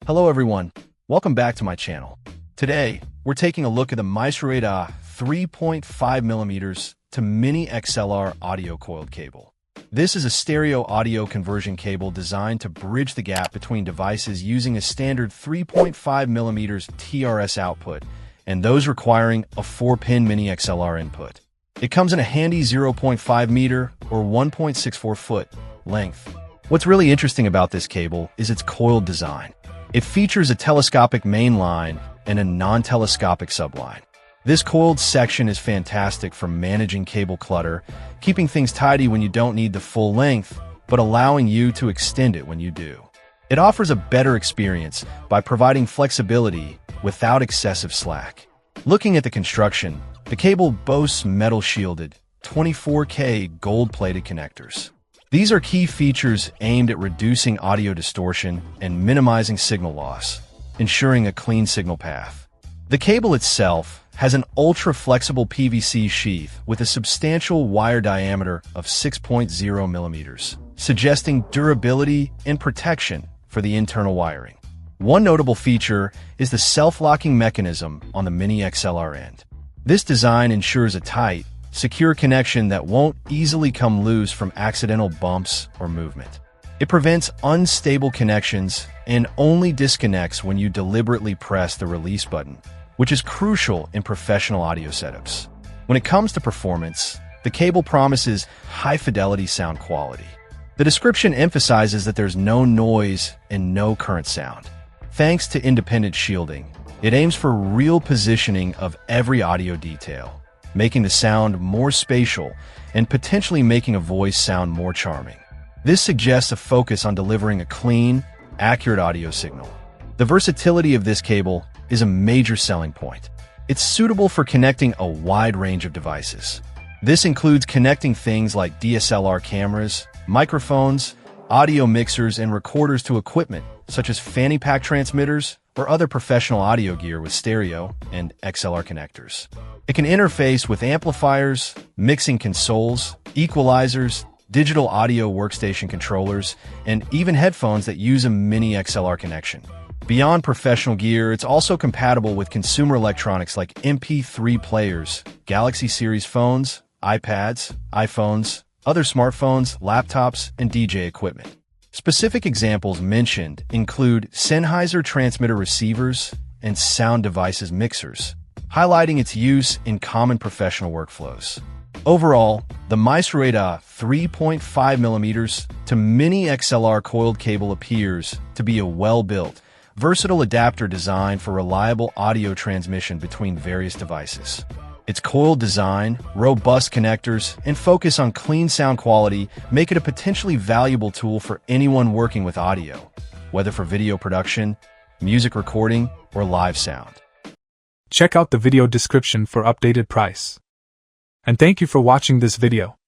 Hello everyone, welcome back to my channel. Today, we're taking a look at the MysRuida 3.5mm to Mini XLR audio coiled cable. This is a stereo audio conversion cable designed to bridge the gap between devices using a standard 3.5mm TRS output and those requiring a 4-pin Mini XLR input. It comes in a handy 0.5 meter or 1.64 foot length. What's really interesting about this cable is its coiled design. It features a telescopic main line and a non-telescopic subline. This coiled section is fantastic for managing cable clutter, keeping things tidy when you don't need the full length, but allowing you to extend it when you do. It offers a better experience by providing flexibility without excessive slack. Looking at the construction, the cable boasts metal-shielded, 24K gold-plated connectors. These are key features aimed at reducing audio distortion and minimizing signal loss, ensuring a clean signal path. The cable itself has an ultra-flexible PVC sheath with a substantial wire diameter of 6.0 millimeters, suggesting durability and protection for the internal wiring. One notable feature is the self-locking mechanism on the Mini XLR end. This design ensures a tight, secure connection that won't easily come loose from accidental bumps or movement. It prevents unstable connections and only disconnects when you deliberately press the release button, which is crucial in professional audio setups. When it comes to performance, the cable promises high-fidelity sound quality. The description emphasizes that there's no noise and no current sound. Thanks to independent shielding, it aims for real positioning of every audio detail, making the sound more spatial and potentially making a voice sound more charming. This suggests a focus on delivering a clean, accurate audio signal. The versatility of this cable is a major selling point. It's suitable for connecting a wide range of devices. This includes connecting things like DSLR cameras, microphones, audio mixers, and recorders to equipment such as fanny pack transmitters or other professional audio gear with stereo and XLR connectors. It can interface with amplifiers, mixing consoles, equalizers, digital audio workstation controllers, and even headphones that use a Mini XLR connection. Beyond professional gear, it's also compatible with consumer electronics like MP3 players, Galaxy Series phones, iPads, iPhones, other smartphones, laptops, and DJ equipment. Specific examples mentioned include Sennheiser transmitter receivers and sound devices mixers, highlighting its use in common professional workflows. Overall, the MysRuida 3.5mm to Mini XLR coiled cable appears to be a well-built, versatile adapter designed for reliable audio transmission between various devices. Its coiled design, robust connectors, and focus on clean sound quality make it a potentially valuable tool for anyone working with audio, whether for video production, music recording, or live sound. Check out the video description for updated price. And thank you for watching this video.